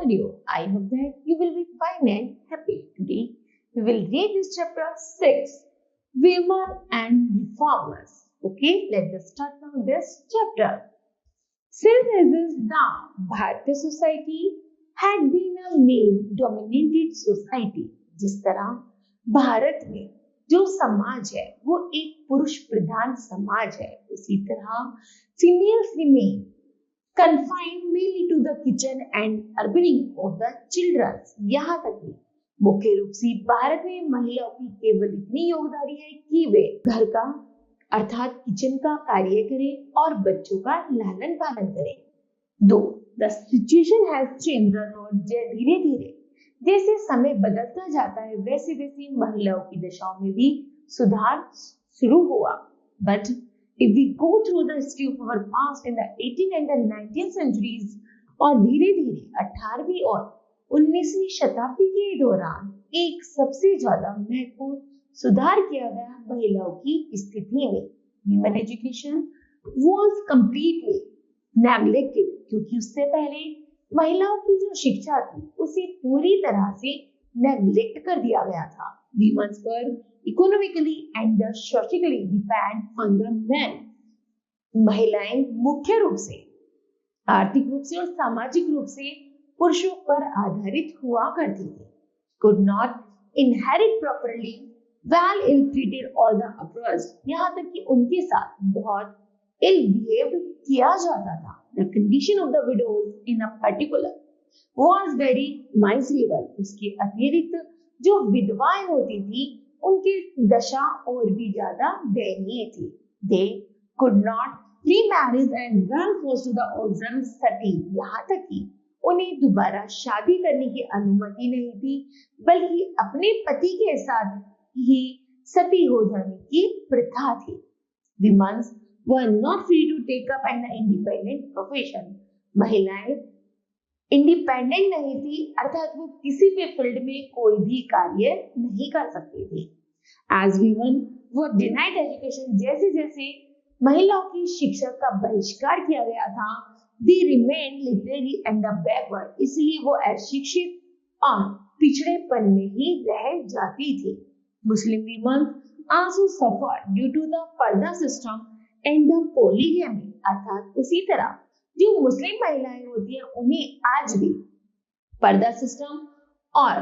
are you? I hope that you will be fine and happy. Today we will read this chapter 6, Women and Reformers. Okay, let's start now this chapter. Since as the Bharatiya society had been a male-dominated society, जिस तरह भारत में जो समाज है वो एक पुरुष प्रधान समाज है, उसी तरह females remain confined mainly to the kitchen and upbringing of the children. यहाँ तक कि मुख्य रूप से भारत में महिलाओं की केवल इतनी योगदारी है कि वे घर का अर्थात किचन का कार्य करें और बच्चों का लालन पालन करें. दो द सिचुएशन हैज चेंज्ड और धीरे धीरे जैसे समय बदलता जाता है वैसे वैसे महिलाओं की दशाओं में भी सुधार शुरू हुआ. But if we go through the history of our past in the 18th and the 19th centuries और धीरे धीरे 18वीं और 19वीं शताब्दी के दौरान एक सबसे ज्यादा महत्वपूर्ण सुधार किया गया महिलाओं की स्थिति में. Women education was completely neglected क्योंकि उससे पहले महिलाओं की जो शिक्षा थी उसे पूरी तरह से नेग्लेक्ट कर दिया गया था. Women were economically and socially depend on the men. महिलाएं मुख्य रूप से आर्थिक रूप से और सामाजिक रूप से पुरुषों पर आधारित हुआ करती थी. Could not inherit properly, well ill treated or the oppressed. यहाँ तक कि उनके साथ बहुत ill behaved किया जाता था. The condition of the widows in a particular was very miserable. उसके अतिरिक्त जो विधवाएं होती थी उनकी दशा और भी ज्यादा दयनीय थी. They could not remarry and were forced to the observe sati. यहाँ तक कि उन्हें दोबारा शादी करने की अनुमति नहीं थी बल्कि अपने पति के साथ ही सती हो जाने की प्रथा थी. Women were not free to take up an independent profession. महिलाएं इंडिपेंडेंट नहीं थी अर्थात वो किसी भी फील्ड में कोई भी कार्य नहीं कर सकती थी. As women were denied education, जैसे जैसे महिलाओं की शिक्षा का बहिष्कार किया गया था, they remained literally and the backward. इसलिए वो अशिक्षित और पिछड़ेपन में ही रह जाती थी. Muslim women also suffered due to the पर्दा system and the polygamy. अर्थात उसी तरह जो मुस्लिम महिलाएं होती हैं उन्हें आज भी पर्दा सिस्टम और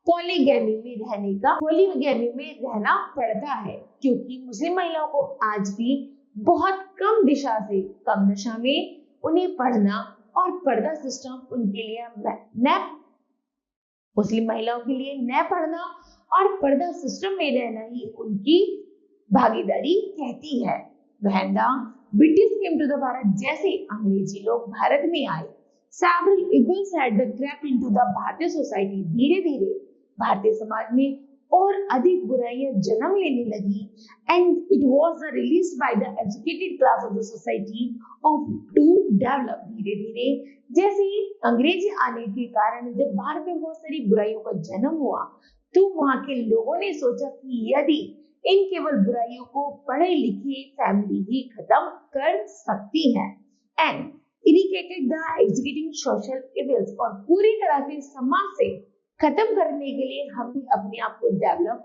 पॉलीगैमी में रहना पड़ता है क्योंकि मुस्लिम महिलाओं को आज भी बहुत कम दिशा में उन्हें पढ़ना और पर्दा सिस्टम उनके लिए मुस्लिम महिलाओं के लिए न पढ़ना और पर्दा सिस्टम में रहना ही उनकी भागीदारी कहती है. British came to the Bharat, जैसे अंग्रेजी लोग भारत में आए, several evils had crept into the भारतीय सोसाइटी. धीरे धीरे भारतीय समाज में और अधिक बुराइयां जन्म लेने लगी. and it was released by the educated class of the society of to develop. धीरे धीरे जैसे ही अंग्रेजी आने के कारण जब भारत में बहुत सारी बुराइयों का जन्म हुआ तो वहां के लोगों ने सोचा कि यदि इन केवल बुराइयों को पढ़े लिखे फैमिली ही खत्म कर सकती है. And eradicated the executing social evils और पूरी तरह से समाज से खत्म करने के लिए हमें अपने आप को डेवलप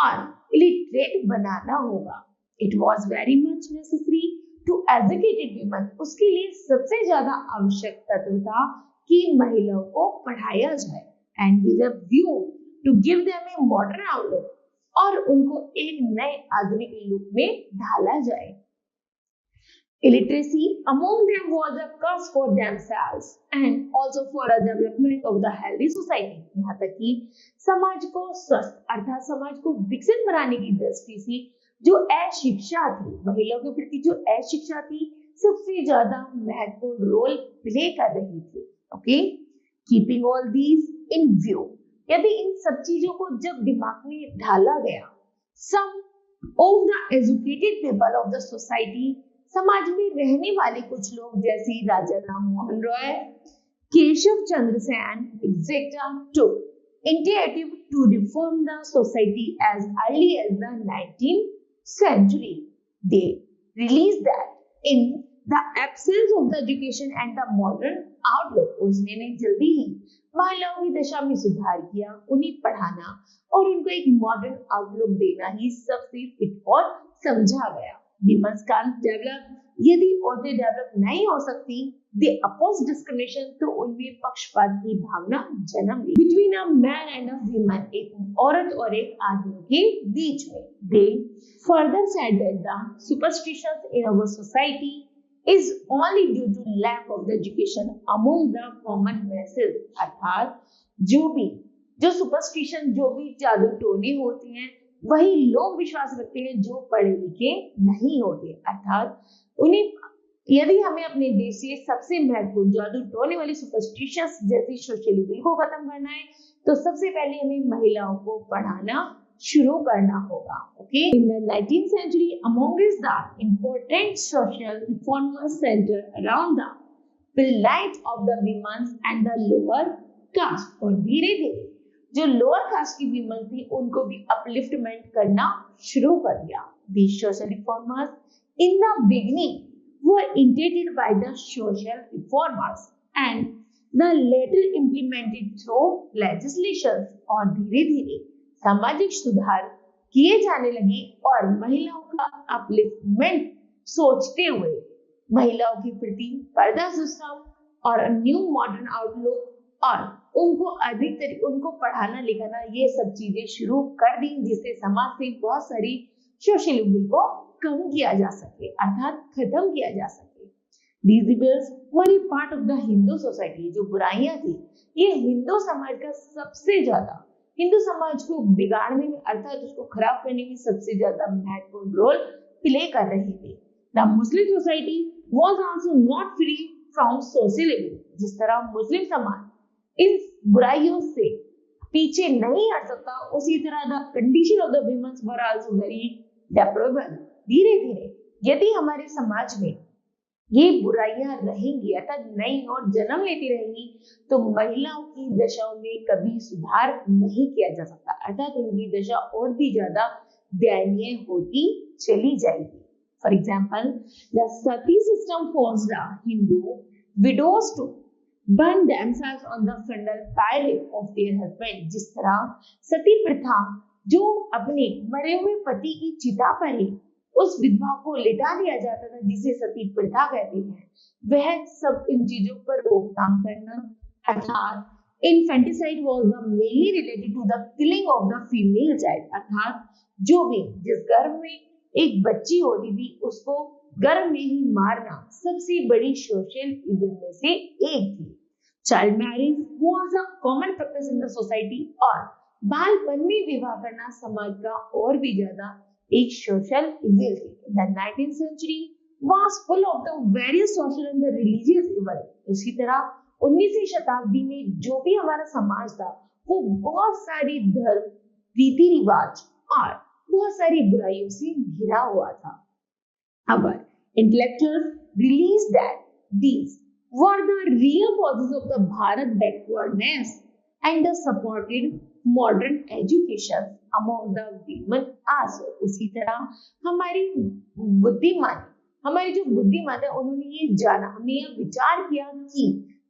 और इलिटरेट बनाना होगा. It was very much necessary to educated women. उसके लिए सबसे ज्यादा आवश्यक तत्व था कि महिलाओं को पढ़ाया जाए. And with a view to give them a modern outlook और उनको एक नए आधुनिक लुक में ढाला जाए. Illiteracy among them was a curse for themselves and also for the development of the healthy society. यहाँ तक कि समाज को स्वस्थ अर्थात समाज को विकसित बनाने की दृष्टि से जो अशिक्षा थी, महिलाओं के प्रति जो अशिक्षा थी सबसे ज्यादा महत्वपूर्ण रोल प्ले कर रही थी. Okay, keeping all these in view, यदि इन सब चीजों को जब दिमाग में ढाला गया, some of the educated people of the society, समाज में रहने वाले कुछ लोग जैसे राजा Ram Mohan Roy, Keshav Chandra Sen एग्जेक्ट्रा took initiative to reform the society as early as the 19th century. They realized that in the absence of the education and the modern outlook, उसने जल्दी ही महिलाओं की दशा में सुधार किया, उन्हें पढ़ाना और उनको एक मॉडर्न आउटलुक देना ही सबसे फिट और समझा गया। विमेंस कांट डेवलप, यदि औरतें डेवलप नहीं हो सकती, दे अपोज डिस्क्रिमिनेशन, तो उनमें पक्षपात की भावना जन्म ली between a man and a woman, एक औरत और एक आदमी के बीच में। They further said that the superstitions in our society is only due to lack of the education among the common masses, अर्थात जो सुपरस्टिशन, जो भी जादू टोने होते हैं, वही लोग विश्वास रखते हैं जो पढ़े लिखे नहीं होते। अर्थात उन्हें, यदि हमें अपने देश से सबसे महत्वपूर्ण जादू टोने वाली सुपरस्टिशंस जैसी सोशल इविल को खत्म करना है, तो सबसे पहले हमें महिलाओं को पढ़ाना शुरू करना होगा। Okay, in the 19th century, among the important social reformers centered around the plight of the women and the lower caste, और धीरे धीरे जो लोअर कास्ट की वीमेन थी उनको भी अपलिफ्टमेंट करना शुरू कर दिया। These social reformers in the beginning were intended by the social reformers and the later implemented through legislation, और धीरे धीरे सामाजिक सुधार किए जाने लगे और महिलाओं का अपलिफ्टमेंट सोचते हुए महिलाओं के प्रति पर्दा सिस्टम और न्यू मॉडर्न आउटलुक और उनको पढ़ाना लिखाना, ये सब चीजें शुरू कर दी, जिससे समाज से बहुत सारी सोशल इविल को कम किया जा सके, अर्थात खत्म किया जा सके। These evils were a part of the Hindu society, जो बुराइयां थी ये हिंदू समाज का सबसे ज्यादा, हिंदू समाज को बिगाड़ने में अर्थात उसको खराब करने में सबसे ज्यादा महत्वपूर्ण रोल प्ले कर रही थी। The Muslim society was also not free from social evil, जिस तरह मुस्लिम समाज इन बुराइयों से पीछे नहीं हट सकता, उसी तरह the condition of the women were also very deplorable. धीरे धीरे यदि हमारे समाज में ये बुराइयां रहेंगी अर्थात नई और जन्म लेती रहेंगी, तो महिलाओं की दशाओं में कभी सुधार नहीं किया जा सकता, अर्थात उनकी दशा और भी ज्यादा दयनीय होती चली जाएगी। For example, the sati system force the Hindu widows to burn themselves on the funeral pyre of their husband, जिस तरह सती प्रथा जो अपने मरे हुए पति की चिता पर ही उस विधवा को लिटा दिया जाता था, जिसे सती प्रथा कहते हैं, वह सब इन चीजों पर रोकथाम करना, अर्थात infanticide was mainly related to the killing of the female child, अर्थात जो भी जिस गर्भ में एक बच्ची होती थी उसको गर्भ में ही मारना सबसे बड़ी सोशल इविल में से एक थी। Child marriage was a common practice in the society, और बालपन में विवाह करना समाज का और भी ज्यादा एक सोशल इविल थी। The 19th century was full of the various social and the religious evil। इसी तरह 19वीं शताब्दी में जो भी हमारा समाज था वो बहुत सारी धर्म, रीति रिवाज और बहुत सारी बुराइयों से घिरा हुआ था। Our intellectuals realized that these were the real causes of the Bharat backwardness and the supported modern education among the women also। उसी तरह हमारी जो बुद्धिमान है उन्होंने ये जाना, हमने ये विचार किया कि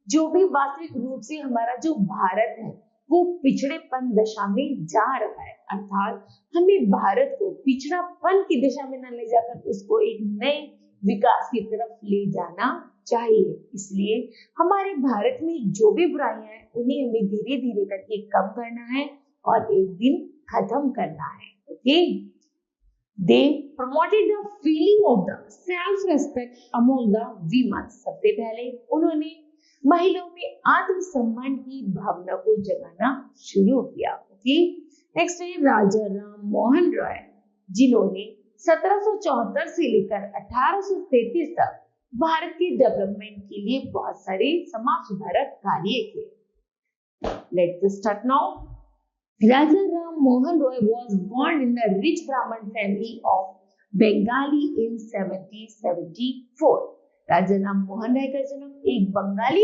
जो भी वास्तविक रूप से हमारा जो भारत है वो पिछड़ेपन दशा में जा रहा है, अर्थात हमें भारत को पिछड़ापन की दिशा में न ले जाकर उसको एक नए विकास की तरफ ले जाना चाहिए। इसलिए हमारे भारत में जो भी बुराइयां हैं उन्हें हमें धीरे धीरे करके कम करना है और एक दिन खत्म करना है। Okay, they promoted the feeling of the self respect among the women. सबसे पहले उन्होंने महिलाओं में आत्मसम्मान की भावना को जगाना शुरू किया। ओके, नेक्स्ट है राजा राम मोहन रॉय, जिन्होंने 1774 से लेकर 1833 तक भारत के डेवलपमेंट के लिए बहुत सारे समाज सुधारक कार्य किए। Let's start now. Raja Ram Mohan Roy was born in a rich Brahmin family of Bengali in 1774। राजा राम मोहन राय का जन्म एक बंगाली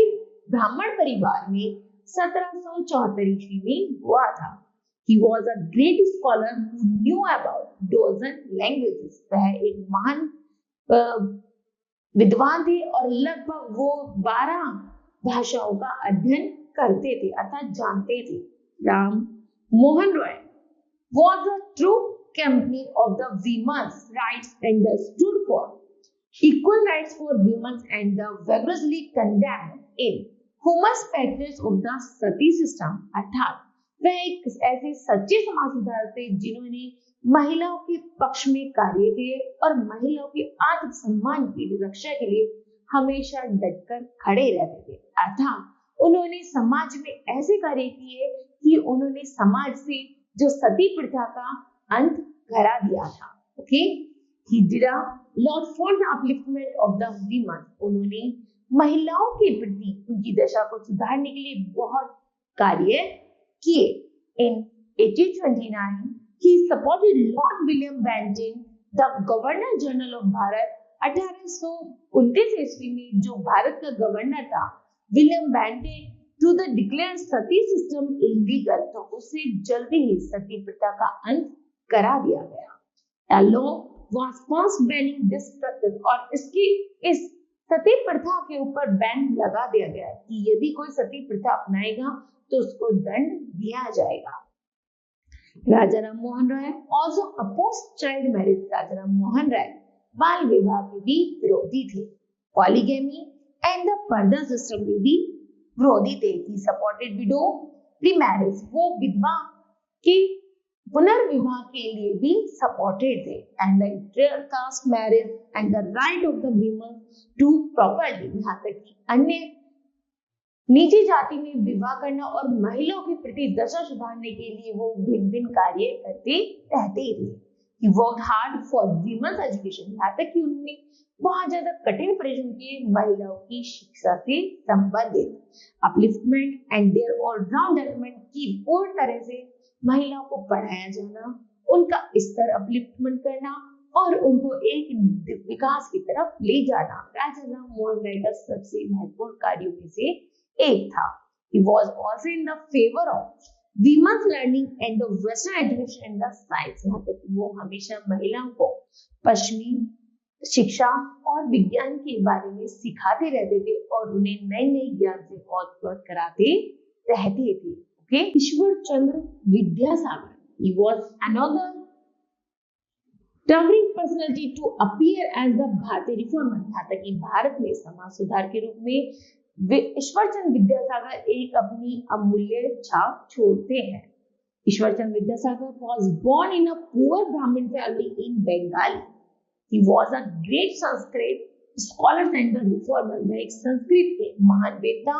ब्राह्मण परिवार में 1774 ईस्वी में हुआ था। He was a great scholar who knew about dozen languages। वह एक महान विद्वान थे और लगभग वो 12 भाषाओं का अध्ययन करते थे अर्थात जानते थे। Ram Mohan Roy was a true champion of the women's rights and stood for equal rights for women and vigorously condemned in human practice of the sati system। अर्थात वह एक ऐसे सच्चे समाज सुधारक थे जिन्होंने महिलाओं के पक्ष में कार्य किए और महिलाओं के आत्मसम्मान की रक्षा के लिए हमेशा डटकर खड़े रहते थे। अर्थात उन्होंने समाज में ऐसे कार्य किए कि उन्होंने समाज से जो सती प्रथा का अंत करा दिया था। Okay, he did a lot for the upliftment of the women। उन्होंने महिलाओं के प्रति उनकी दशा को सुधारने के लिए बहुत कार्य किए। In 1829 he supported Lord William Bentinck, the Governor General of Bharat. 1829 ईस्वी में जो भारत का गवर्नर था William Bentinck to the declared Sati system illegal, तो उसे जल्दी ही सती प्रथा का अंत करा दिया गया। A law was passed banning this practice, और इस सती प्रथा के ऊपर बैन लगा दिया गया कि यदि कोई सती प्रथा अपनाएगा तो उसको दंड दिया जाएगा। राजा Ram Mohan Roy also opposed child marriage। राजा राम मोहन राय बाल विवाह के भी विरोधी थे। पॉलीगैमी एंड द पर्दा सिस्टम के भी विरोधी थे। ही सपोर्टेड विडो रीमैरिज, वो विधवा के पुनर्विवाह के लिए भी सपोर्टेड थे। And the intercaste marriage and the right of the women to property, यहाँ तक कि अन्य निजी जाति में विवाह करना और महिलाओं के प्रति दशा सुधारने के लिए वो भिन्न भिन्न कार्य करते रहते थे। He worked hard for women's education, यहाँ तक कि उन्होंने बहुत ज्यादा कठिन परिश्रम किए महिलाओं की शिक्षा से संबंधित। Upliftment and their all round development की पूर्ण तरह से महिलाओं को पढ़ाया जाना, उनका स्तर अपलिफ्टमेंट करना और उनको एक विकास की तरफ ले जाना राजा राम मोहन राय का सबसे महत्वपूर्ण कार्यों में से एक था। He was also in the favor of women's learning and the western education and the science। यहाँ तक वो हमेशा महिलाओं को पश्चिमी शिक्षा और विज्ञान के बारे में सिखाते रहते थे और उन्हें नए नए ज्ञान से अवगत कराते रहते थे। Okay, Ishwar Chandra Vidyasagar, he was another towering personality to appear as the भारतीय रिफॉर्मर। यहाँ तक कि भारत में समाज सुधार के रूप में ईश्वरचंद्र विद्यासागर एक अपनी अमूल्य छाप छोड़ते हैं। Ishwar Chandra Vidyasagar was born in a poor Brahmin family in Bengal। He was a great Sanskrit scholar and a reformer। वह एक संस्कृत के महान वेत्ता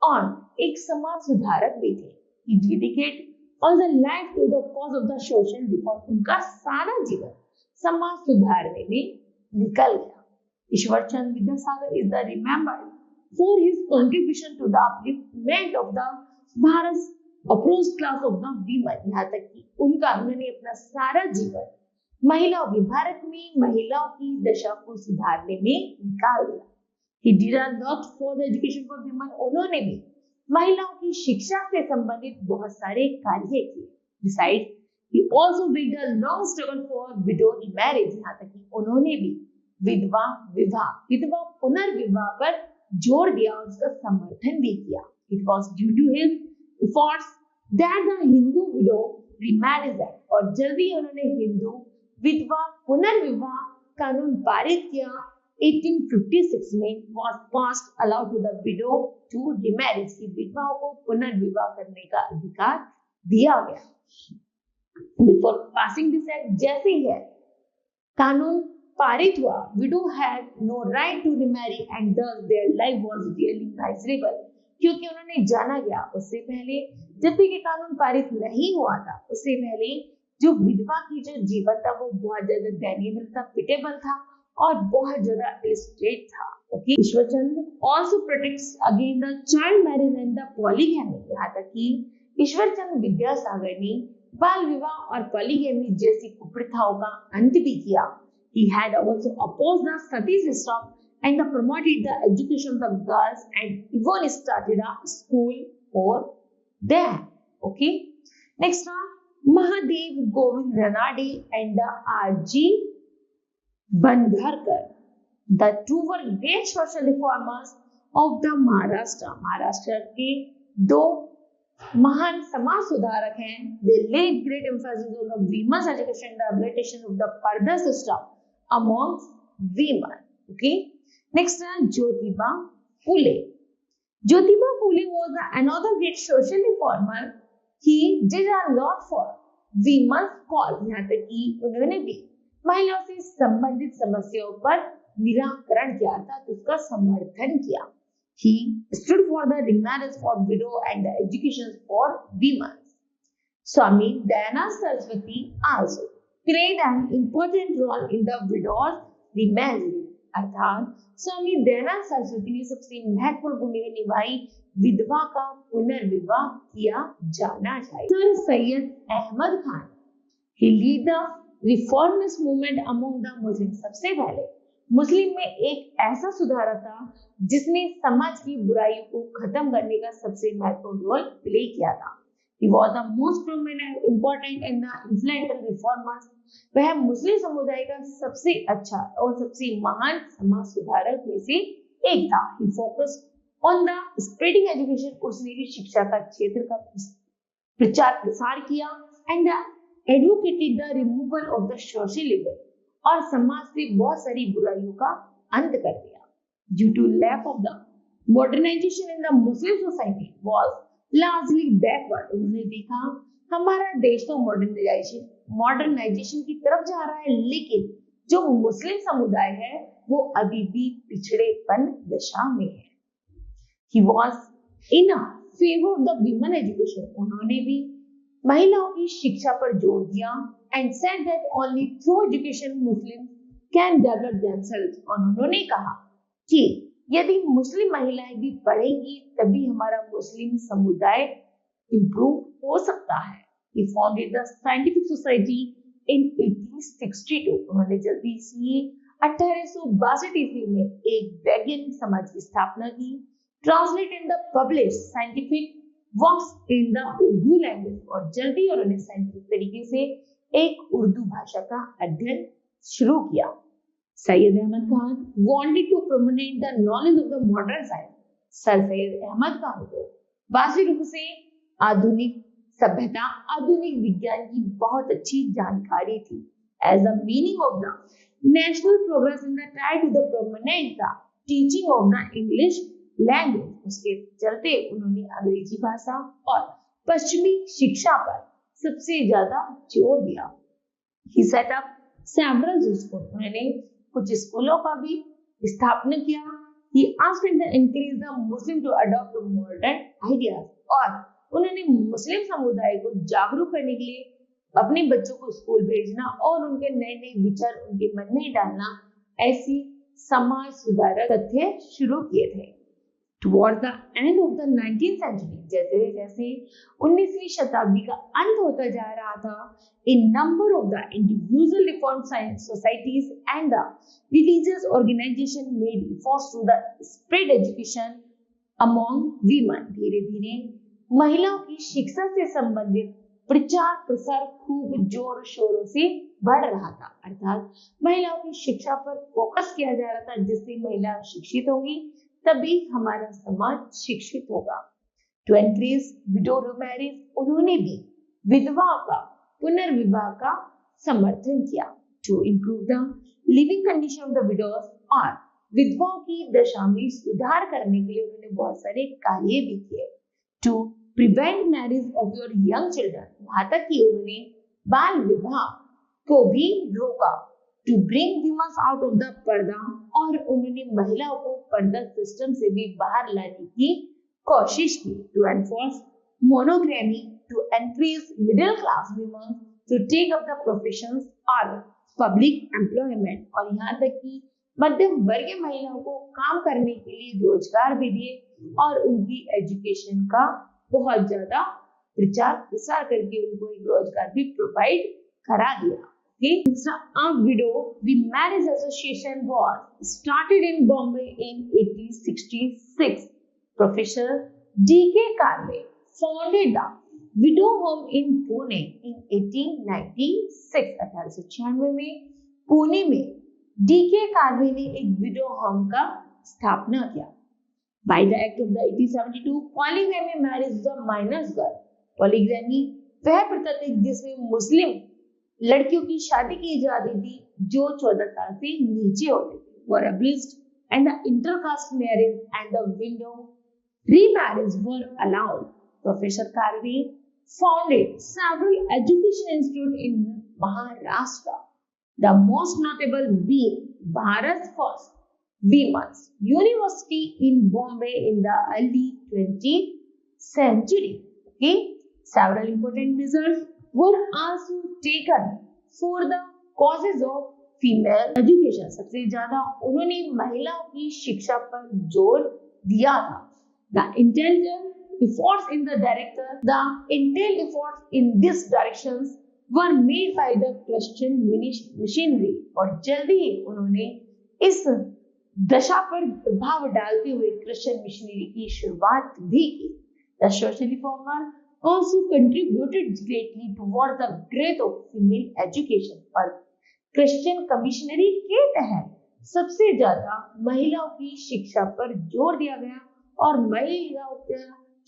और एक समाज सुधारक भी थे। He dedicated all the life to the cause of the social reform। उनका सारा जीवन समाज सुधारने में निकल गया। Ishwar Chandra Vidyasagar is the remembered for his contribution to the upliftment of the Bharat's oppressed class of the women। यहाँ तक कि उन्होंने अपना सारा जीवन महिलाओं की भारत में महिलाओं की दशा को सुधारने में निकाल दिया। He did a lot for the education for women। उन्होंने भी महिलाओं की शिक्षा से संबंधित बहुत सारे कार्य किए। Besides, he also made a long struggle for widow remarriage। यहाँ तक कि उन्होंने भी विधवा पुनर्विवाह पर जोर दिया और उसका समर्थन भी किया। It was due to his efforts that the Hindu Widow Remarriage Act, और जल्दी उन्होंने हिंदू विधवा पुनर्विवाह कानून पारित किया 1856 में। was passed allowed to the widow to remarry, की विधवाओं को पुनर्विवाह करने का अधिकार दिया गया। Before passing this act, जैसे ही कानून पारित हुआ, widow had no right to remarry and thus their life was really miserable। क्योंकि उन्होंने जाना गया उससे पहले जब तक ये कानून पारित नहीं हुआ था, उससे पहले जो विधवा की जो जीवन था वो बहुत ज्यादा दयनीय था, पिटेबल था और बहुत ज्यादा इलिस्ट्रेट था। Okay, Ishwar Chandra also protects against the child marriage and the polygamy। यहाँ तक कि ईश्वरचंद्र विद्यासागर ने बाल विवाह और पॉलीगैमी जैसी कुप्रथाओं का अंत भी किया। He had also opposed the sati system and promoted the education of the girls and even started a school for them। Okay, next one, Mahadev Govind Ranade and the R.G. Bandharkar, the two were great social reformers of the Maharashtra। Maharashtra के दो महान समाज सुधारक हैं. They laid great emphasis on the women's education and the abolition of the parda system amongst women. Okay. Next one, Jyotiba Phule. Jyotiba Phule was another great social reformer. He did a lot for women's cause. यहाँ तक कि उन्होंने भी महिलाओं से संबंधित समस्याओं पर निराकरण किया था, उसका समर्थन किया. He stood for the remarriage for widow and the education for women. Swami Dayananda Saraswati also played an important role in the widow's remarriage. अर्थात स्वामी दयानंद सरस्वती ने सबसे महत्वपूर्ण भूमिका निभाई विधवा का पुनर्विवाह किया जाना चाहिए. Sir Syed Ahmad Khan, he lead the reformist movement among the Muslims. सबसे पहले मुस्लिम में एक ऐसा सुधारक था जिसने समाज की बुराइयों को खत्म करने का सबसे महत्वपूर्ण रोल प्ले किया था. He was the most prominent, important and the influential reformers. वह मुस्लिम समुदाय का सबसे अच्छा और सबसे महान समाज सुधारक में से एक था. He focused on the spreading education. उसने भी शिक्षा का क्षेत्र का प्रचार प्रसार किया and advocated the removal of the social evil. और समाज से बहुत सारी बुराइयों का अंत कर दिया. Due to lack of the modernization in the Muslim society was largely backward. उन्होंने देखा हमारा देश तो मॉडर्नाइजेशन की तरफ जा रहा है, लेकिन जो मुस्लिम समुदाय है वो अभी भी पिछड़ेपन दशा में है. He was in a favor of the women education. उन्होंने भी महिलाओं की शिक्षा पर जोर दिया and said that only through education Muslims can develop themselves. और उन्होंने कहा कि यदि मुस्लिम महिलाएं भी पढ़ेंगी तभी हमारा मुस्लिम समुदाय इम्प्रूव हो सकता है. He founded the Scientific Society in 1862. उन्होंने जल्दी से 1862 ईस्वी में एक वैज्ञानिक समाज की स्थापना की. Translated the published scientific works in the Urdu language. और जल्दी उन्होंने साइंटिफिक तरीके से एक उर्दू भाषा का अध्ययन शुरू किया. Syed Ahmad Khan wanted to promote the knowledge of the modern science. Sir Syed Ahmad Khan को वास्तविक रूप से आधुनिक सभ्यता, आधुनिक विज्ञान की बहुत अच्छी जानकारी थी. As the meaning of the national progress in the try to the promote the teaching of the English language. उसके चलते उन्होंने अंग्रेजी भाषा और पश्चिमी शिक्षा पर सबसे ज्यादा जोर दिया. He set up several schools. उन्होंने कुछ स्कूलों का भी स्थापना किया. He asked and encouraged the Muslim to adopt modern ideas. और उन्होंने मुस्लिम समुदाय को जागरूक करने के लिए अपने बच्चों को स्कूल भेजना और उनके नए नए विचार उनके मन में डालना, ऐसी समाज सुधारक तथ्य शुरू किए थे. Towards the end of the 19th century, जैसे जैसे 19वीं शताब्दी का अंत होता जा रहा था, a number of the individual reformed science societies and the religious organization made efforts to the spread education among women. धीरे धीरे महिलाओं की शिक्षा से संबंधित प्रचार प्रसार खूब जोर शोरों से बढ़ रहा था. अर्थात महिलाओं की शिक्षा पर फोकस किया जा रहा था, जिससे महिला शिक्षित होगी तभी हमारा समाज शिक्षित होगा. टू एनकरेज विडो मैरिज, उन्होंने भी विधवाओं का पुनर्विवाह का समर्थन किया. To improve the living condition of the widows, और विधवाओं की दशा में सुधार करने के लिए उन्होंने बहुत सारे कार्य भी किए. To prevent marriage of your young children, यहाँ तक कि उन्होंने बाल विवाह को भी रोका. To bring women out of the purdah, और उन्होंने महिलाओं को पर्दा सिस्टम से भी बाहर लाने की कोशिश की. To enforce monogamy, to encourage middle class women to take up the professions और पब्लिक एम्प्लॉयमेंट, और यहाँ तक कि मध्यम वर्गीय महिलाओं को काम करने के लिए रोजगार भी दिए और उनकी एजुकेशन का बहुत ज्यादा प्रचार प्रसार करके उनको एक रोजगार भी प्रोवाइड करा दिया. A widow, the marriage association was started in Bombay in 1866. Professor D.K. Karve founded the widow home in Pune in 1896. 1896 में पुणे में D.K. कार्वे ने एक विडो होम का स्थापना किया. By the Act of the 1872, polygamy marriage the minors girl. Polygamy वह प्रथा थी जिसमें मुस्लिम लड़कियों की शादी की जाती थी जो 14 साल से नीचे होते थे. Were abolished and the intercaste marriage and the widow remarriage were allowed. Professor Karve founded several education institutes in Maharashtra. The most notable being Bharat's first Women's University in Bombay in the early 20th century. Okay, several important measures were also taken for the causes of female education. सबसे ज्यादा उन्होंने महिलाओं की शिक्षा पर जोर दिया था. The intelligent efforts in this directions were made by the Christian missionary. और जल्दी ही उन्होंने इस दशा पर प्रभाव डालते हुए क्रिश्चियन मिशनरी की शुरुआत भी की. The social reformer also contributed greatly towards the growth of female education. और क्रिश्चियन कमिश्नरी के तहत सबसे ज्यादा महिलाओं की शिक्षा पर जोर दिया गया और महिलाओं की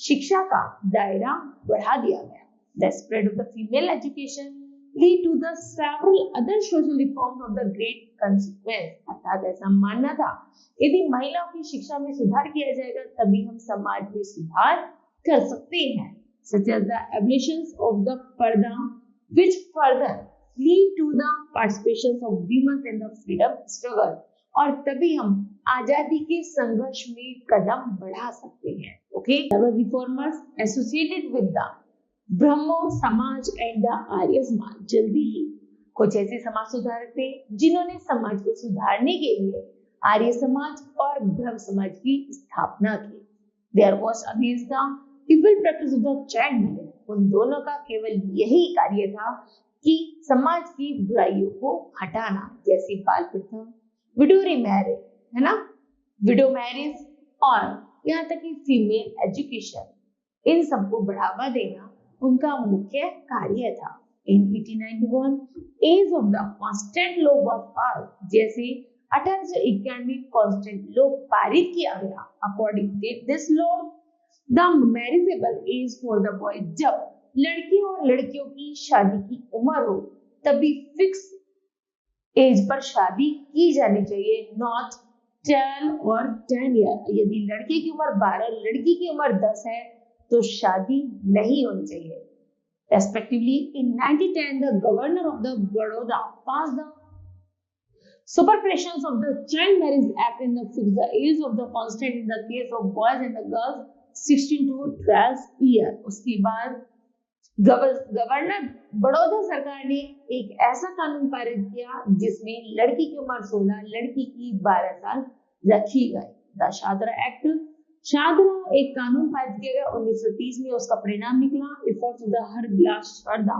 शिक्षा का दायरा बढ़ा दिया गया. The spread of the female education lead to the several other social reforms of the great consequence. अर्थात ऐसा मानना था यदि महिलाओं की शिक्षा में सुधार किया जाएगा तभी हम समाज में सुधार कर सकते हैं. Such as the abolition of the पर्दा which further lead to the participation of women in the freedom struggle. और तभी हम आजादी के संघर्ष में कदम बढ़ा सकते हैं. Okay, the reformers associated with the ब्रह्मो समाज एंड द आर्य समाज. जल्दी ही कुछ ऐसे समाज सुधारक थे जिन्होंने समाज को सुधारने के लिए आर्य समाज और ब्रह्म समाज की स्थापना की. There was against the evil practice of the child marriage. उन दोनों का केवल यही कार्य था कि समाज की बुराइयों को हटाना, जैसे बाल प्रथा, विडो मैरिज है ना, विडो मैरिज और यहाँ तक कि फीमेल एजुकेशन, इन सबको बढ़ावा देना उनका मुख्य कार्य था. In 1891, age of the consent law was pass. जैसे 1891 में कांस्टेंट लॉ पारित किया गया. According to this law the marriageable age for the boy, जब लड़के और लड़कियों की शादी की उम्र हो तभी फिक्स एज पर शादी की जानी चाहिए, नॉट 10 और 10 ईयर. यदि लड़के की उम्र 12, लड़की की उम्र 10 है तो शादी नहीं होनी चाहिए. Respectively, in 1910, the governor of the Baroda passed the Superpressions of the Child Marriage Act and fixed the age of the constant in the case of boys and the girls 16 to 12 year. उसके बाद governor Baroda सरकार ने एक ऐसा कानून पारित किया जिसमें लड़की की उम्र 16, लड़की की 12 साल रखी गई. द शादरा एक्ट, शादरा एक कानून पारित किया गया 1930 में. उसका परिणाम निकला efforts of the Har Bilas Sarda,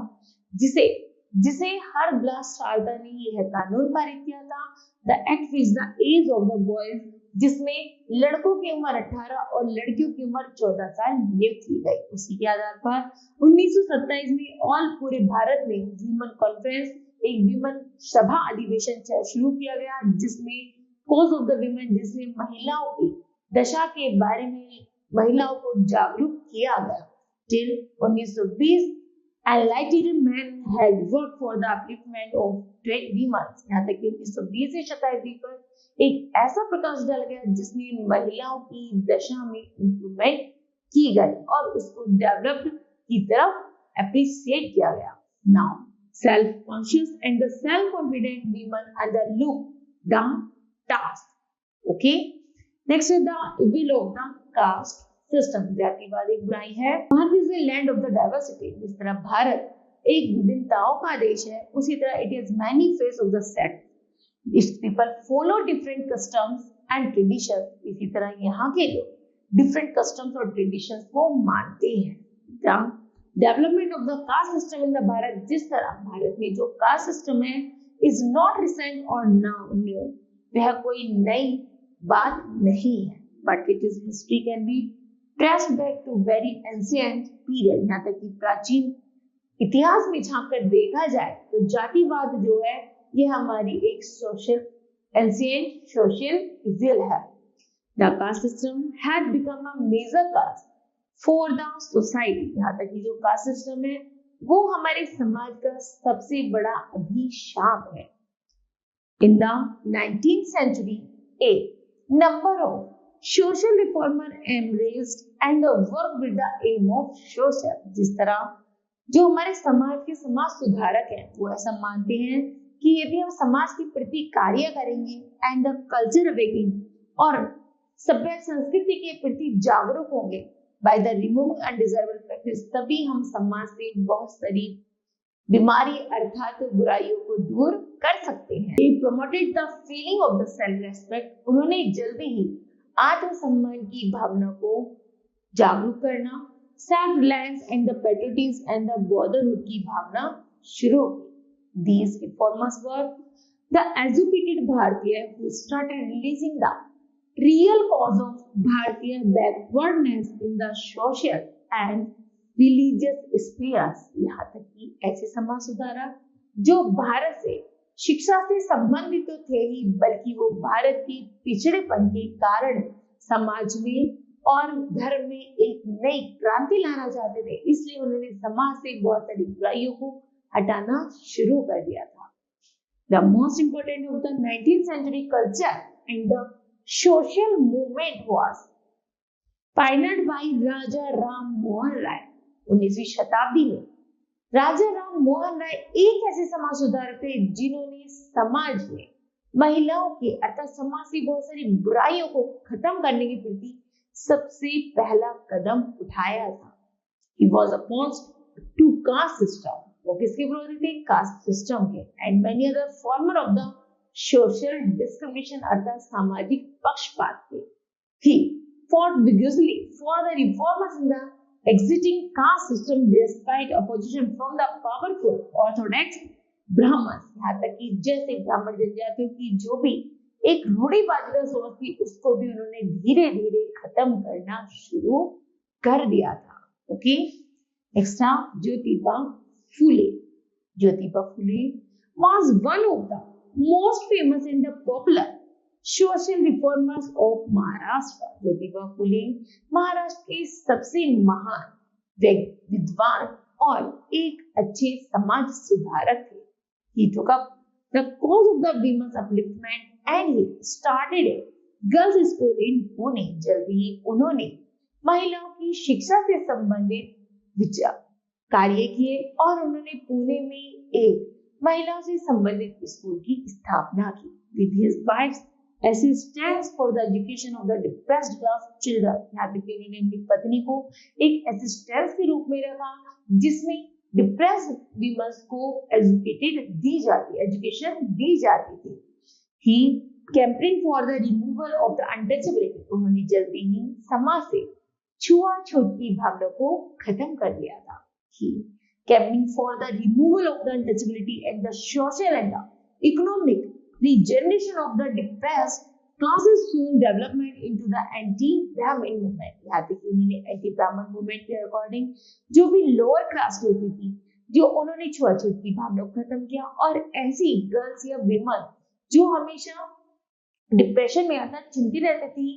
जिसे हर ग्लास शारदा ने यह कानून पारित किया था. The act fix the age of the boys, जिसमें लड़कों की उम्र 18 और लड़कियों की उम्र 14 साल नियुक्त की गई. उसी के आधार पर 1927 में ऑल पूरे भारत में ह्यूमन कॉन्फ्रेंस, एक विमन सभा अधिवेशन शुरू किया गया जिसमें कॉज ऑफ द विमेन, जिसमें महिलाओं की दशा के बारे में महिलाओं को जागरूक किया गया. Till 1920 enlightened men had worked for the upliftment of women. यहाँ तक कि 1920 शताब्दी पर एक ऐसा प्रकाश डाला गया जिसमें महिलाओं की दशा में इम्प्रूवमेंट की गई और उसको डेवलप्ड की तरफ अप्रिशिएट किया गया. Now self conscious and the self confident women undertook the task. Okay. Next is the evil of the caste system. जातिवाद एक बुराई है. Bharat is the land of the diversity. जिस तरह भारत एक विभिन्नताओं का देश है, उसी तरह it is many faces of the sect. Its people follow different customs and traditions. इसी तरह यहाँ के लोग different customs और traditions को मानते हैं. The development of the caste system in the Bharat, जिस तरह भारत में जो caste system है is not recent or new. वह कोई नई बात नहीं है, but it is history can be traced back to very ancient period. यहाँ तक कि प्राचीन इतिहास में झांककर देखा जाए तो जातिवाद जो है ये हमारी एक सोशल एंशिएंट सोशल इविल है. The caste system had become a major caste for the society. यहाँ तक कि जो कास्ट सिस्टम है वो हमारे समाज का सबसे बड़ा अभिशाप है। In the 19th century, a number of social reformer embraced and worked with the aim of social। जिस तरह जो हमारे समाज के समाज सुधारक हैं वो ऐसा मानते हैं कि यदि हम समाज के प्रति कार्य करेंगे एंड द कल्चर अवेकिंग और सभ्य संस्कृति के प्रति जागरूक होंगे by the removing undesirable practice, तभी हम समाज से बहुत सारी बीमारी अर्थात बुराइयों को दूर कर सकते हैं। They promoted the feeling of the self-respect। उन्होंने जल्दी ही आत्मसम्मान की भावना को जागरूक करना, self reliance and the patriotism and the brotherhood की भावना शुरू की। These reformers were the educated Bharatiya who started releasing the real cause of Bharatiya backwardness in the social and religious spheres. यहाँ तक कि ऐसे समाज सुधारक जो भारत से शिक्षा से संबंधित तो थे ही, बल्कि वो भारत के पिछड़ेपन के कारण समाज में और धर्म में एक नई क्रांति लाना चाहते थे, इसलिए उन्होंने समाज से बहुत सारी बुराइयों को हटाना शुरू कर दिया था। The most important of the 19th century culture and the social movement was pioneered by राजा राम मोहन राय। 19वीं शताब्दी में राजा राम मोहन राय एक ऐसे समाज सुधारक थे जिन्होंने समाज में महिलाओं के अर्थात समाज से बहुत सारी बुराइयों को खत्म करने के प्रति सबसे पहला कदम उठाया था। He was opposed to caste system। वो किसके विरोधी थे? कास्ट सिस्टम के। And many other farmer of the social discrimination अर्थात सामाजिक पक्षपात के। He fought vigorously for the reformers in the existing caste system despite opposition from the powerful orthodox ब्राह्मण। यहाँ तक कि जैसे ब्राह्मण जनजातियों की जो भी एक रूढ़िवादिता सोच थी उसको भी उन्होंने धीरे धीरे खत्म करना शुरू कर दिया था। Okay, next Jyotiba Phule. Jyotiba Phule was one of the most famous and the popular social reformers of Maharashtra. Jyotiba Phule Maharashtra के सबसे महान विद्वान और एक अच्छे समाज सुधारक थे। He took up the cause of the women's upliftment and he started a girls' school in Pune। जल्दी ही उन्होंने महिलाओं की शिक्षा से संबंधित विचार कार्य किए और उन्होंने पुणे में एक महिलाओं से संबंधित स्कूल की स्थापना की। With his wife's assistance for the education of the depressed class children। यहाँ तक कि उन्होंने अपनी पत्नी को एक असिस्टेंस के रूप में रखा जिसमें डिप्रेस्ड वीमेंस को एजुकेशन दी जाती थी। He campaigned for the removal of the untouchability। उन्होंने जल्दी ही समाज से छुआछूत की भावना को खत्म कर दिया था। He campaigned for the removal of the untouchability and the social and the economic regeneration of the depressed classes soon development into the anti-Brahmin movement। यहाँ तक कि उन्होंने एंटी ब्राह्मण मूवमेंट के अकॉर्डिंग जो भी लोअर कास्ट होती थी जो उन्होंने छुआछूत की भावना को खत्म किया और ऐसी गर्ल्स या विमन जो हमेशा डिप्रेशन में अर्थात चिंतित रहती थी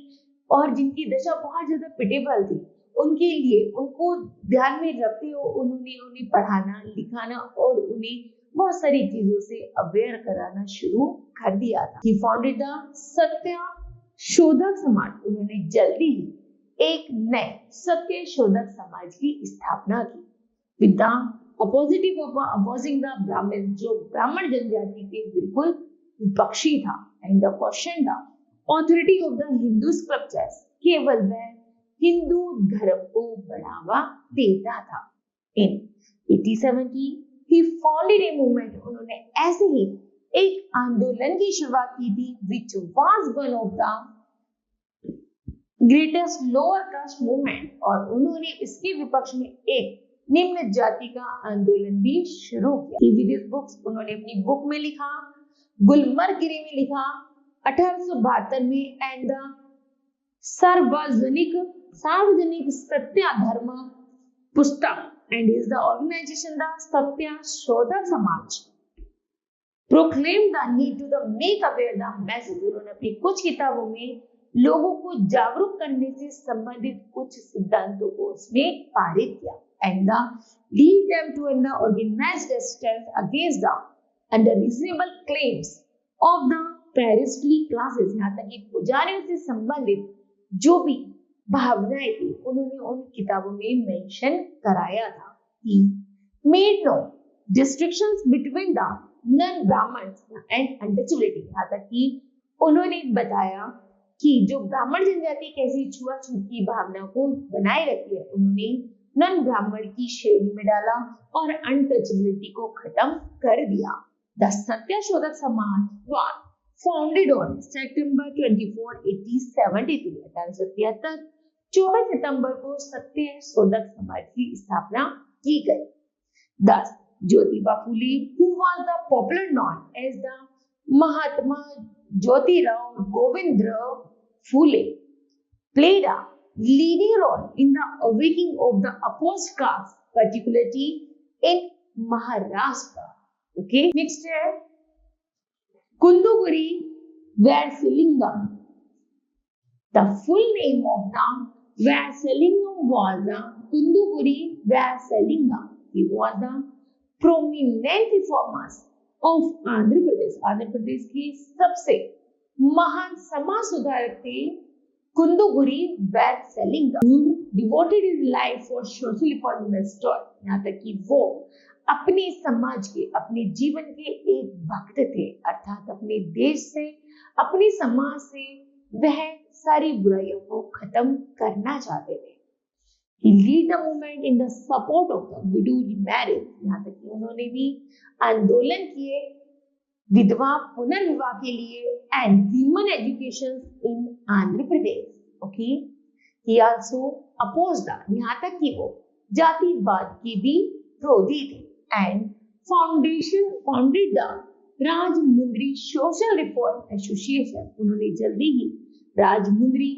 और जिनकी दशा बहुत ज्यादा पिटेबल थी, उनके लिए उनको ध्यान में रखते हुए उन्होंने उन्हें पढ़ाना लिखाना और उन्हें बहुत सारी चीजों से अवेयर कराना शुरू कर दिया था। He founded the सत्य शोधक समाज। उन्होंने जल्दी ही एक नए सत्य शोधक समाज की स्थापना की। With the opposite of opposing the Brahmin, जो ब्राह्मण जनजाति के बिल्कुल विपक्षी था। And the question the authority of the Hindu scriptures। केवल वह हिंदू धर्म को बढ़ावा देता था। In 1870 he founded a movement। उन्होंने ऐसे ही एक आंदोलन की शुरुआत की थी which was one of the greatest lower caste movement। और उन्होंने इसके विपक्ष में एक निम्न जाति का आंदोलन भी शुरू किया। With his books, उन्होंने अपनी बुक में लिखा, गुलमर्ग गिरी में लिखा 1872 में एंड द सार्वजनिक सत्य धर्म पुस्तक and is the organization the Satya Shodhak Samaj proclaimed the need to the make aware the message। उन्होंने अपनी कुछ किताबों में लोगों को जागरूक करने से संबंधित कुछ सिद्धांतों को उसमें पारित किया and the lead them to an organized resistance against the unreasonable claims of the priestly classes। यहाँ तक कि पुजारियों से संबंधित जो भी भावनाएं थी उन्होंने उन किताबों में मेंशन कराया था। He made no distinctions between the non-Brahmins and untouchability। यहाँ तक कि उन्होंने बताया कि जो ब्राह्मण जनजाति कैसी छुआछूत की भावना को बनाए रखी है, उन्होंने नन ब्राह्मण की श्रेणी में डाला और अनटचेबिलिटी को खत्म कर दिया। The Satyashodhak Samaj was founded on September 24, 1873। 1873 24 सितंबर को सत्यशोधक समाज की स्थापना की गई। 10 Jyotiba Phule who was the popular known as the Mahatma Jyotirao Govindrao Phule played a leading role in the awakening of the opposed caste, particularly in Maharashtra। Okay, next है Kunduguri Vairalingam। The full name of the Vairalingam was the Kunduguri Vairalingam। He was the prominent reformers of Andhra Pradesh. Andhra Pradesh के सबसे महान समाज सुधारक थे कुंदुगुरी वैरसलिंगम, who devoted his life for social reform। यहाँ तक कि वो अपने समाज के, अपने जीवन के एक भक्त थे, अर्थात अपने देश से, अपने समाज से वह सारी बुराइयों को खत्म करना चाहते थे। He lead the movement in the support of the widow remarriage। यहाँ तक कि उन्होंने भी आंदोलन किए विधवा पुनर्विवाह के लिए and women education in Andhra Pradesh. Okay, he also opposed the, यहाँ तक कि वो जातिवाद की भी विरोधी थे and founded the Rajahmundry social reform association. उन्होंने जल्दी ही राजमुंद्री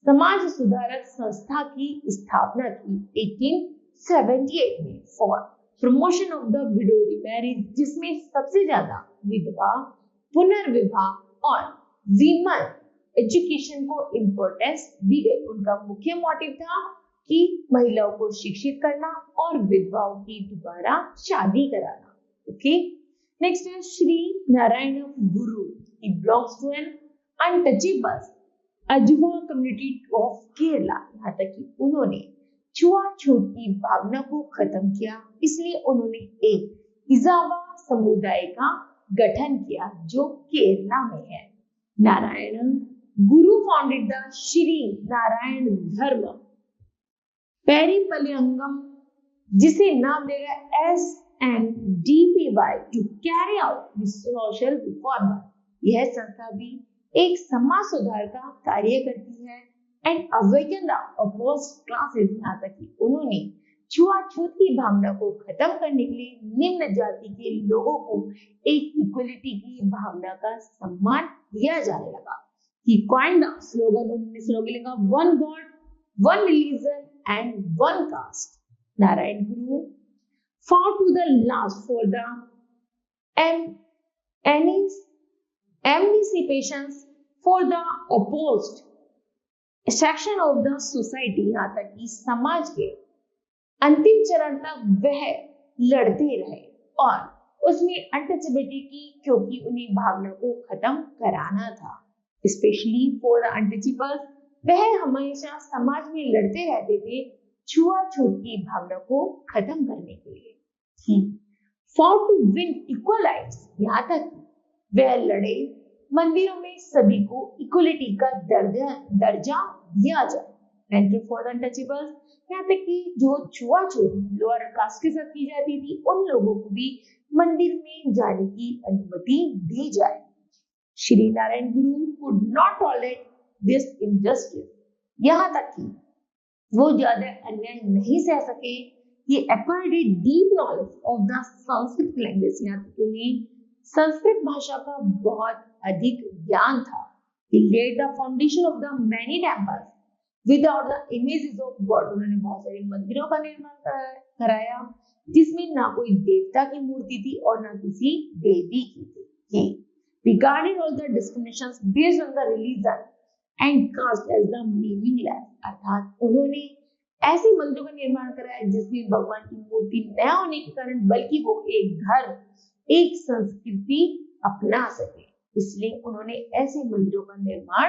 समाज सुधारक संस्था की स्थापना की 1878 में for promotion of the widow marriage, जिसमें सबसे ज्यादा विधवा पुनर्विवाह और वीमन एजुकेशन को इम्पोर्टेंस दी गई। उनका मुख्य मोटिव था कि महिलाओं को शिक्षित करना और विधवाओं की दोबारा शादी कराना। ओके, नेक्स्ट है Shri Narayana Guru. He belongs to an untouchable Ezhava community of Kerala. यहाँ तक कि उन्होंने छुआछूत की भावना को खत्म किया, इसलिए उन्होंने एक इजावा समुदाय का गठन किया जो केरला में है। नारायण गुरु फाउंडेड द श्री नारायण धर्म पेरिपलियंगम, जिसे नाम देगा SNDPY to carry out the social reform. यह संस्था भी एक समाज सुधार का कार्य करती है and awaken the opposed classes. यहाँ तक कि उन्होंने छुआछूत की भावना को खत्म करने के लिए निम्न जाति के लोगों को एक इक्वलिटी की भावना का सम्मान दिया जाने लगा। He coined the slogan, उन्होंने स्लोगन लिखा one God one religion and one cast. Narayan Guru fought to the last for the emancipation for the opposed section of the society। यहाँ तक कि समाज के अंतिम चरण तक वह लड़ते रहे और उसमें अनटचेबिलिटी की, क्योंकि उन्हें भावना को खत्म कराना था। स्पेशली फॉर द अनटचेबल्स, वह हमेशा समाज में लड़ते रहते थे छुआछूत की भावना को खत्म करने के लिए। He fought to win equal rights। यहाँ तक वह लड़े मंदिरों में सभी को इक्वलिटी का दर्जा दिया जाए। एंट्री फॉर द अनटचेबल्स, यहाँ तक कि जो छुआछूत लोअर कास्ट के साथ की जाती थी उन लोगों को भी मंदिर में जाने की अनुमति दी जाए। श्री नारायण गुरु could not tolerate this injustice। यहाँ तक कि वो ज्यादा अन्याय नहीं सह सके। He acquired a deep knowledge of the Sanskrit language। यहाँ तक उन्हें संस्कृत भाषा का बहुत अधिक ज्ञान था। He laid the foundation of the many temples without the images of God। उन्होंने बहुत सारे मंदिरों का निर्माण कराया जिसमें ना कोई देवता की मूर्ति थी और ना किसी देवी की थी। He regarded all the discriminations based on the religion and caste as the meaningless। अर्थात उन्होंने ऐसे मंदिरों का निर्माण कराया जिसमें भगवान की मूर्ति न होने के कारण बल्कि वो एक धर्म, एक संस्कृति अपना सके, इसलिए उन्होंने ऐसे मंदिरों का निर्माण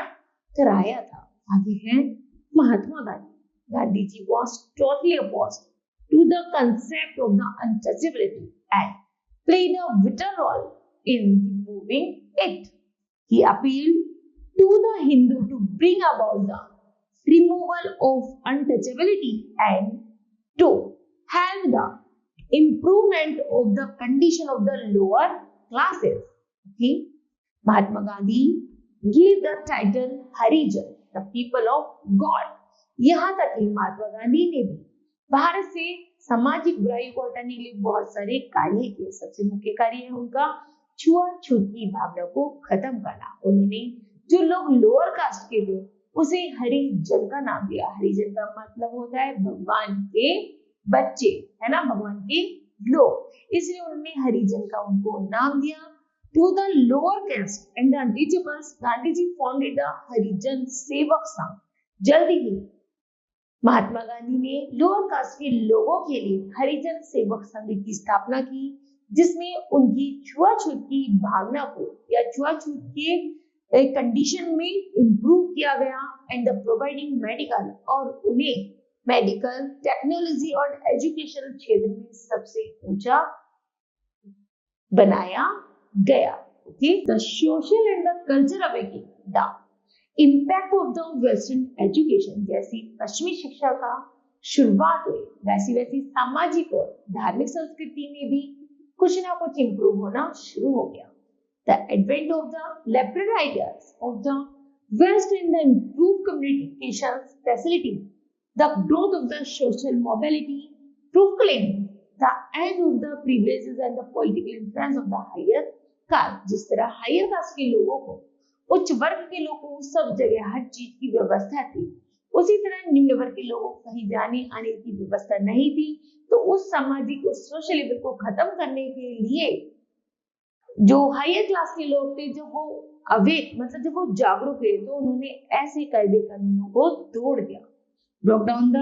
कराया था। आगे है Mahatma Gandhi. Gandhi ji was totally opposed to the concept of the untouchability and played a vital role in removing it. He appealed to the Hindu to bring about the removal of untouchability and to help the improvement of the condition of the lower classes. Okay? Mahatma Gandhi gave the title Harijan, the people of God. यहाँ तक कि महात्मा गांधी ने भी भारत से सामाजिक बुराई को हटाने के लिए बहुत सारे कार्य किए। सबसे मुख्य कार्य है उनका छुआछूत की भावना को खत्म करना। उन्होंने जो लोग लोअर कास्ट के थे उसे हरिजन का नाम दिया। हरिजन का मतलब होता है भगवान के बच्चे, है ना, भगवान के लोग, इसलिए उन्होंने हरिजन का उनको नाम दिया। To the lower caste and the unreachables, Gandhi ji founded the Harijan Sevak Sangh. जल्दी ही महात्मा गांधी ने लोअर कास्ट के लोगों के लिए हरिजन सेवक संघ की स्थापना की, जिसमें उनकी छुआछूत की भावना को या छुआछूत के कंडीशन में इंप्रूव किया गया एंड द प्रोवाइडिंग मेडिकल, और उन्हें मेडिकल, टेक्नोलॉजी और एजुकेशन क्षेत्र में सबसे ऊंचा बनाया गया। Okay, the social and the culture awaking, the impact of the western education. जैसी पश्चिमी शिक्षा का शुरुआत हुई वैसी वैसी सामाजिक और धार्मिक संस्कृति में भी कुछ ना कुछ इंप्रूव होना शुरू हो गया। The advent of the liberal ideas of the west and the improve communication facility, the growth of the social mobility, proclaim the end of the privileges and the political influence of the higher caste. जिस तरह higher cast के लोगों को, उच्च वर्ग के लोगों को सब जगह हर चीज की व्यवस्था थी, उसी तरह निम्न वर्ग के लोगों को कहीं जाने आने की व्यवस्था नहीं थी। तो उस सामाजिक और सोशल लेवल को खत्म करने के लिए जो हायर क्लास के लोग थे, जब वो अवेक मतलब जब वो जागरूक थे, तो उन्होंने ऐसे कायदे कानूनों को तोड़ दिया, broke down the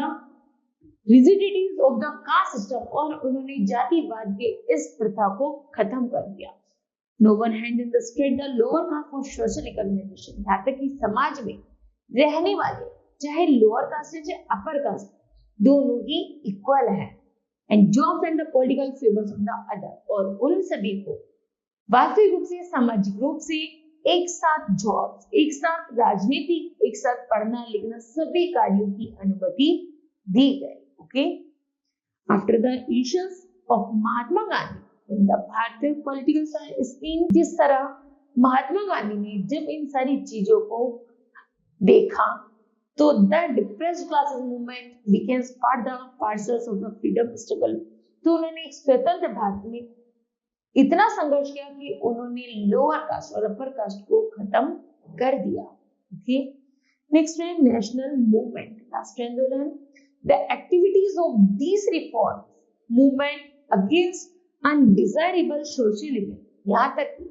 rigidities of the caste system, और उन्होंने जातिवाद के इस प्रथा को खत्म कर दिया। No one hand in the state the lower caste for social recognition। यहाँ तक कि समाज में रहने वाले चाहे लोअर कास्ट है चाहे अपर कास्ट, दोनों ही इक्वल है। And jobs and the political favours of the other, और उन सभी को वास्तविक रूप से सामाजिक रूप से एक साथ जॉब्स, एक साथ राजनीति, एक साथ पढ़ना लिखना, सभी कार्यों की अनुमति दी गई। Okay, after the issues of Mahatma Gandhi in the भारतीय पॉलिटिकल स्कीम, जिस तरह महात्मा गांधी ने जब इन सारी चीजों को देखा तो the depressed classes movement became part the parcels of the freedom struggle. तो उन्होंने एक स्वतंत्र भारत में इतना संघर्ष किया कि उन्होंने लोअर कास्ट और अपर कास्ट को खत्म कर दिया। ओके, नेक्स्ट है नेशनल मूवमेंट, राष्ट्रीय आंदोलन। The activities of this reform movement against undesirable socialism, यहाँ तक कि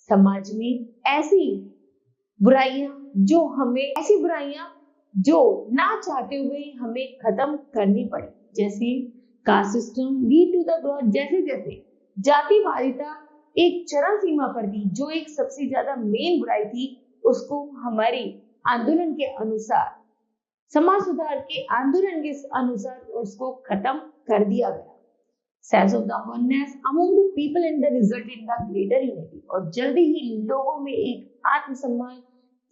समाज में ऐसी बुराइयां जो ना चाहते हुए हमें खत्म करनी पड़ी, जैसे caste system lead to the growth. जैसे जैसे जातिवादिता एक चरम सीमा पर थी, जो एक सबसे ज्यादा मेन बुराई थी, उसको हमारे आंदोलन के अनुसार, समाज सुधार के आंदोलन के अनुसार उसको खत्म कर दिया गया। Sense of the oneness among the people and the result in the greater unity, और जल्दी ही लोगों में एक आत्मसम्मान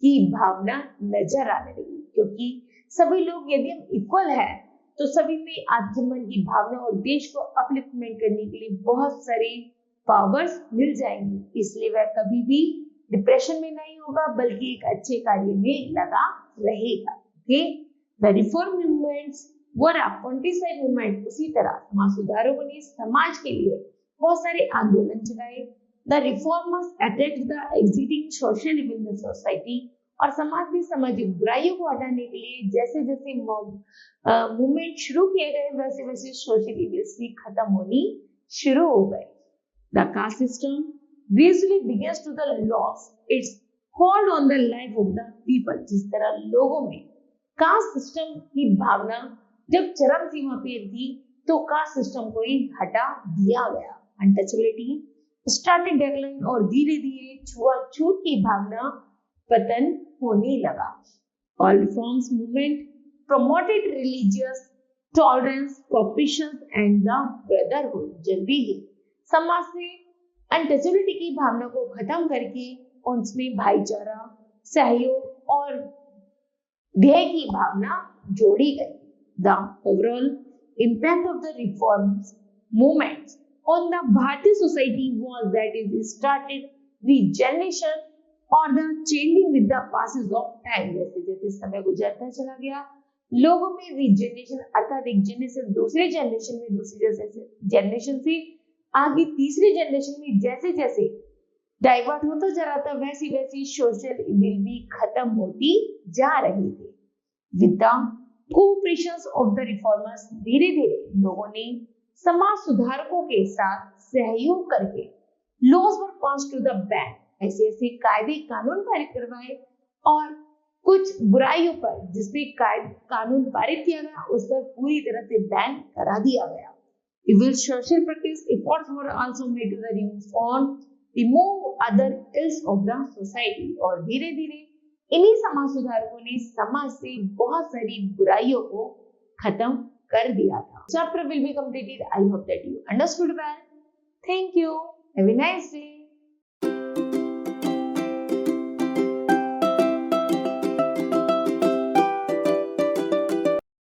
की भावना नजर आने लगी, क्योंकि सभी लोग यदि हम इक्वल है तो सभी में आत्मसम्मान की भावना और देश को अपलिफ्टमेंट करने के लिए बहुत सारे पावर्स मिल जाएंगी, इसलिए वह कभी भी डिप्रेशन में नहीं होगा बल्कि एक अच्छे कार्य में लगा रहेगा। ओके, द रिफॉर्म मूवमेंट्स पॉन्टिसाइड मूवमेंट, उसी तरह समाज सुधारकों ने समाज के लिए बहुत सारे आंदोलन चलाए। The reformers attacked the existing social in the society, और समाज में सामाजिक बुराइयों को हटाने के लिए जैसे जैसे मूवमेंट शुरू किए गए वैसे वैसे सोशल इक्वालिटी खत्म होनी शुरू हो गई। The caste system gradually begins to the loss its hold on the life of the people। जिस तरह लोगों में कास्ट सिस्टम की भावना जब चरम सीमा पे थी तो कास्ट सिस्टम को ही हटा दिया गया। अनटचेबिलिटी स्टार्टेड डेक्लाइन और धीरे धीरे छुआछूत की भावना पतन होने लगा। All reforms movement promoted religious tolerance, cooperation and the brotherhood। जल्दी ही समाज से अनटचेबिलिटी की भावना को खत्म करके उसमें भाईचारा, सहयोग और ध्येय की भावना जोड़ी गई। The overall impact of the reforms movements on the Bharatiya society was that it started regeneration or the changing with the passage of time। जैसे जैसे समय गुजरता चला गया लोगों में रीजनरेशन अर्थात एक जनरेशन दूसरे जनरेशन में दूसरे जनरेशन से आगे तीसरे जनरेशन में जैसे जैसे डाइवर्ट होता जा रहा था वैसी वैसी सोशल इविल भी खत्म होती जा रही थी। With the cooperation of the reformers धीरे धीरे लोगों ने समाज सुधारकों के साथ सहयोग करके laws were pass to the ban. ऐसे ऐसे कायदे कानून पारित करवाए और कुछ बुराइयों पर जिसपे कानून पारित किया गया उस पर पूरी तरह से बैन करा दिया गया। Evil social practice efforts were also made to the remove other ills of the society। और धीरे धीरे इन्हीं समाज सुधारकों ने समाज से बहुत सारी बुराइयों को खत्म कर दिया था। Chapter will be completed. I hope that you understood well. Thank you. Have a nice day.